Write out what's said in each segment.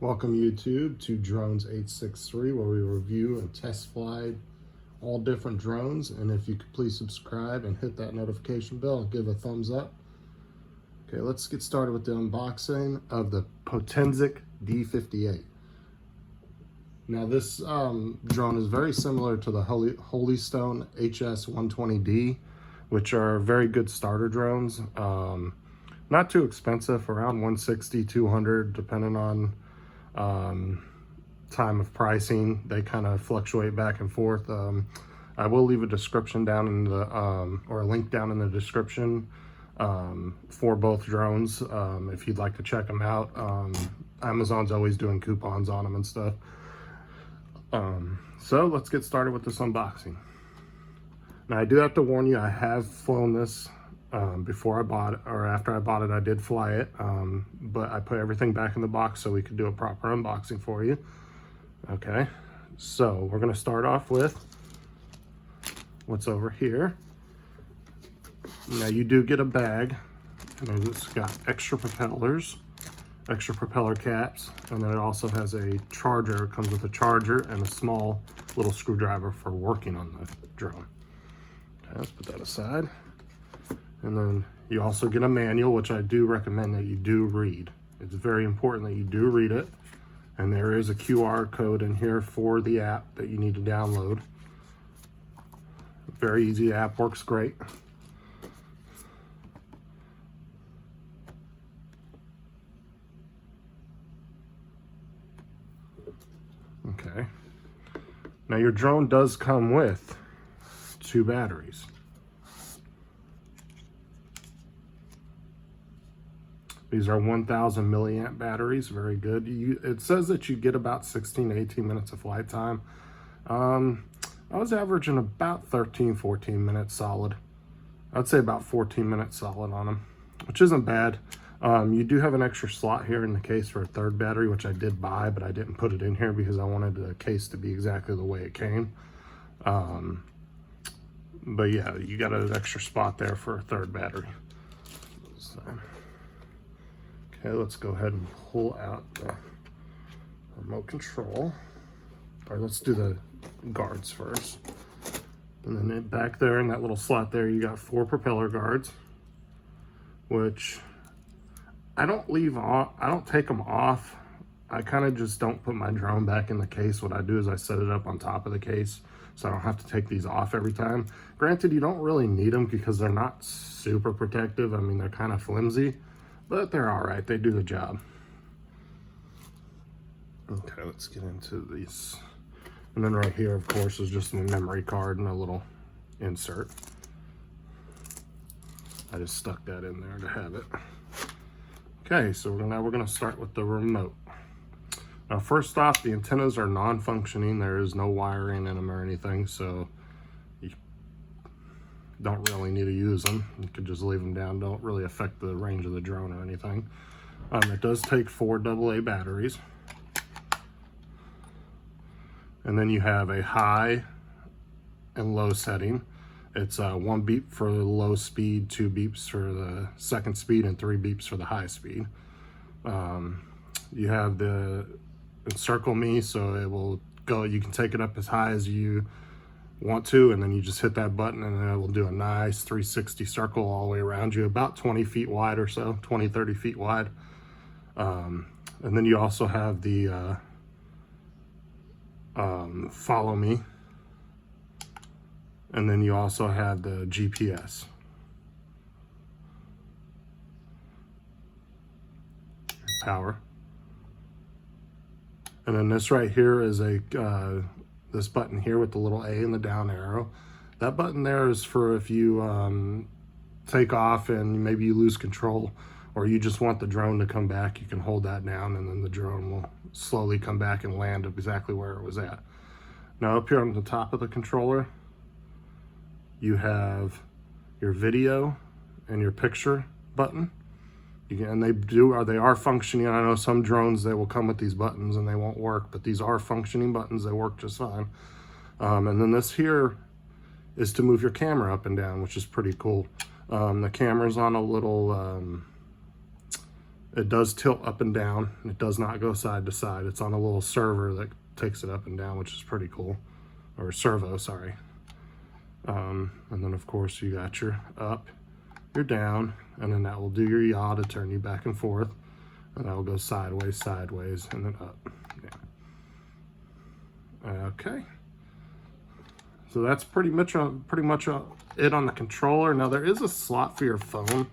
Welcome YouTube to Drones 863, where we review and test fly all different drones. And if you could please subscribe and hit that notification bell and give a thumbs up. Okay, let's get started with the unboxing of the Potensic D58. Now this drone is very similar to the Holystone HS120D, which are very good starter drones. Not too expensive, around 160, 200, depending on time of pricing. They kind of fluctuate back and forth. I will leave a description down in the or a link down in the description for both drones if you'd like to check them out. Amazon's always doing coupons on them and stuff. So let's get started with this unboxing. Now I do have to warn you, I have flown this before I bought it, or after I bought it. I did fly it, but I put everything back in the box so we could do a proper unboxing for you. Okay, so we're going to start off with what's over here. Now you do get a bag, and it's got extra propellers, extra propeller caps, and then it also has a charger. It comes with a charger and a small little screwdriver for working on the drone. Okay, let's put that aside. And then you also get a manual, which I do recommend that you do read. It's very important that you do read it. And there is a QR code in here for the app that you need to download. Very easy, the app works great. Okay. Now your drone does come with 2 batteries. These are 1000 milliamp batteries, very good. It says that you get about 16 to 18 minutes of flight time. I was averaging about 13-14 minutes solid. I'd say about 14 minutes solid on them, which isn't bad. You do have an extra slot here in the case for a 3rd battery, which I did buy, but I didn't put it in here because I wanted the case to be exactly the way it came. But yeah, you got an extra spot there for a 3rd battery. So, okay, let's go ahead and pull out the remote control. Or let's do the guards first. And then back there in that little slot there, you got 4 propeller guards, which I don't leave off. I don't take them off. I kind of just don't put my drone back in the case. What I do is I set it up on top of the case so I don't have to take these off every time. Granted, you don't really need them because they're not super protective. I mean, they're kind of flimsy, but they're all right. They do the job. Okay, let's get into these. And then right here, of course, is just a memory card and a little insert. I just stuck that in there to have it. Okay, so now we're gonna start with the remote. Now, first off, the antennas are non-functioning. There is no wiring in them or anything, so you don't really need to use them. You could just leave them down. Don't really affect the range of the drone or anything. It does take 4 AA batteries. And then you have a high and low setting. It's 1 beep for the low speed, 2 beeps for the 2nd speed, and 3 beeps for the high speed. You have the encircle me, so it will go, you can take it up as high as you want to, and then you just hit that button and it will do a nice 360 circle all the way around you, about 20 feet wide or so, 20-30 feet wide. And then you also have the follow me, and then you also have the GPS. Power. And then this right here is a this button here with the little A and the down arrow. That button there is for if you take off and maybe you lose control, or you just want the drone to come back, you can hold that down and then the drone will slowly come back and land exactly where it was at. Now up here on the top of the controller, you have your video and your picture button. And they are functioning. I know some drones, they will come with these buttons and they won't work, but these are functioning buttons. They work just fine. And then this here is to move your camera up and down, which is pretty cool. The camera's on a little It does tilt up and down. It does not go side to side. It's on a little server that takes it up and down, which is pretty cool. Or servo, sorry. And then of course you got your up, your down, and then that will do your yaw to turn you back and forth. And that will go sideways, sideways, and then up. Yeah. Okay. So that's pretty much it on the controller. Now there is a slot for your phone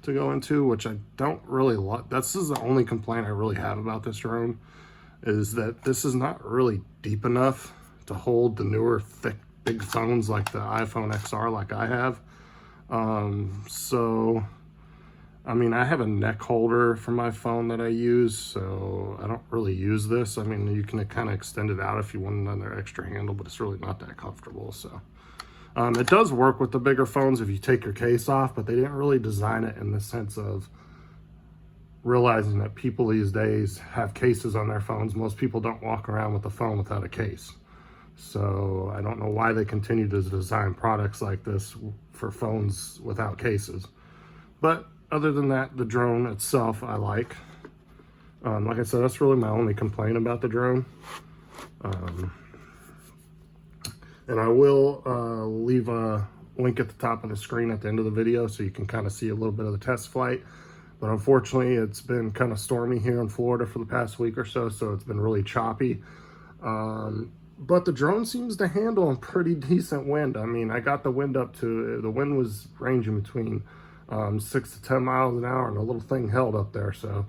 to go into, which I don't really like. This is the only complaint I really have about this drone, is that this is not really deep enough to hold the newer, thick, big phones like the iPhone XR like I have. So, I mean, I have a neck holder for my phone that I use, so I don't really use this. I mean, you can kind of extend it out if you want another extra handle, but it's really not that comfortable, so. It does work with the bigger phones if you take your case off, but they didn't really design it in the sense of realizing that people these days have cases on their phones. Most people don't walk around with a phone without a case. So I don't know why they continue to design products like this for phones without cases. But other than that, the drone itself I like. Like I said, that's really my only complaint about the drone. And I will leave a link at the top of the screen at the end of the video so you can kind of see a little bit of the test flight. But unfortunately, it's been kind of stormy here in Florida for the past week or so, so it's been really choppy. But the drone seems to handle a pretty decent wind. I mean, I got the wind up to, the wind was ranging between 6 to 10 miles an hour, and the little thing held up there, so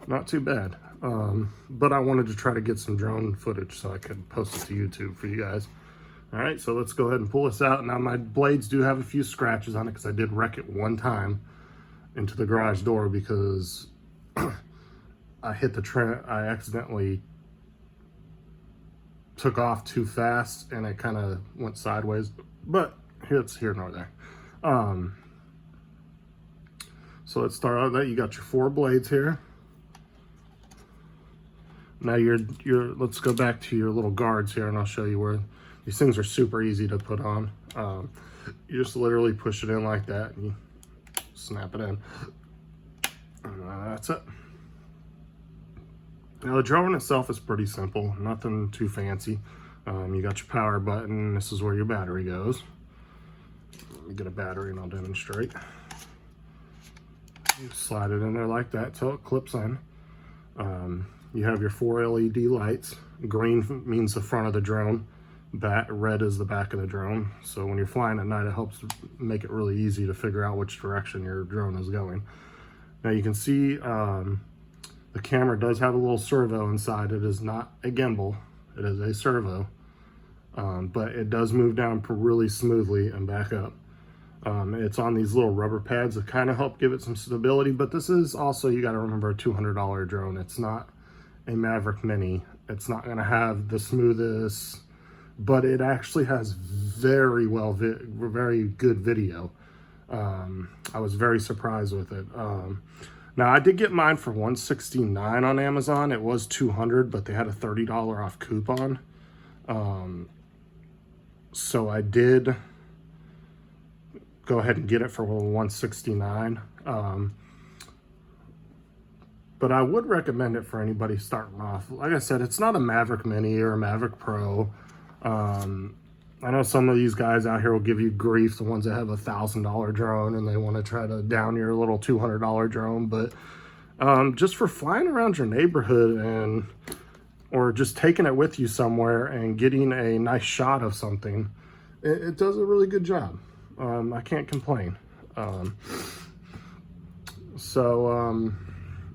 not too bad. But I wanted to try to get some drone footage so I could post it to YouTube for you guys. All right, so let's go ahead and pull this out. Now my blades do have a few scratches on it because I did wreck it one time into the garage door because I hit the I accidentally took off too fast and it kind of went sideways, but it's here nor there. So let's start out that. You got your 4 blades here. Now let's go back to your little guards here and I'll show you where. These things are super easy to put on. You just literally push it in like that and you snap it in. And that's it. Now the drone itself is pretty simple, nothing too fancy. You got your power button. This is where your battery goes. Let me get a battery and I'll demonstrate. You slide it in there like that till it clips in. You have your 4 LED lights. Green means the front of the drone. Red is the back of the drone. So when you're flying at night, it helps make it really easy to figure out which direction your drone is going. Now you can see the camera does have a little servo inside. It is not a gimbal, it is a servo, but it does move down really smoothly and back up. It's on these little rubber pads that kind of help give it some stability, but this is also, you got to remember, a $200 drone. It's not a Maverick Mini. It's not going to have the smoothest, but it actually has very good video. I was very surprised with it. Now I did get mine for $169 on Amazon. It was $200, but they had a $30 off coupon. So I did go ahead and get it for $169. But I would recommend it for anybody starting off. Like I said, it's not a Maverick Mini or a Maverick Pro. I know some of these guys out here will give you grief, the ones that have a $1,000 drone and they want to try to down your little $200 drone, but just for flying around your neighborhood or just taking it with you somewhere and getting a nice shot of something, it does a really good job. I can't complain.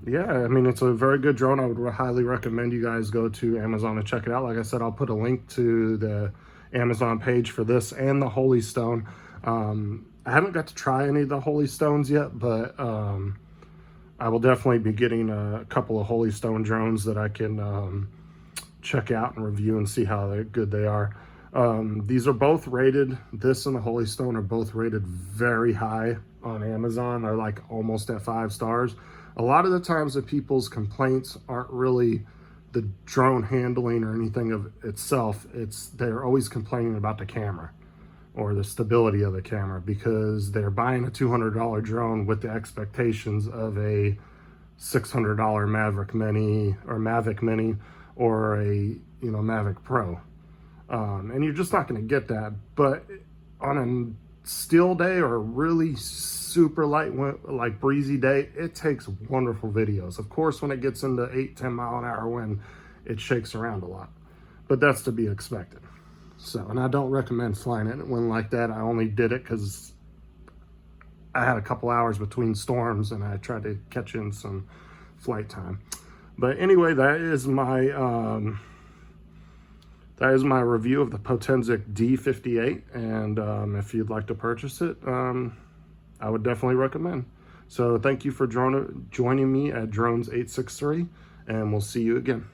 Yeah, I mean, it's a very good drone. I would highly recommend you guys go to Amazon and check it out. Like I said, I'll put a link to the Amazon page for this and the Holy Stone. I haven't got to try any of the Holy Stones yet, but I will definitely be getting a couple of Holy Stone drones that I can check out and review and see how good they are. These are both rated, this and the Holy Stone are both rated very high on Amazon. They're like almost at 5 stars. A lot of the times the people's complaints aren't really the drone handling or anything of itself. They're always complaining about the camera or the stability of the camera because they're buying a $200 drone with the expectations of a $600 Maverick Mini or Mavic Mini or a Mavic Pro, and you're just not going to get that. But on a still day or a really super light, like breezy day, it takes wonderful videos. Of course, when it gets into 8-10 mile an hour wind, it shakes around a lot, but that's to be expected. So, and I don't recommend flying it when like that. I only did it because I had a couple hours between storms and I tried to catch in some flight time. But anyway, that is my review of the Potensic D58, and if you'd like to purchase it, I would definitely recommend. So thank you for joining me at Drones 863, and we'll see you again.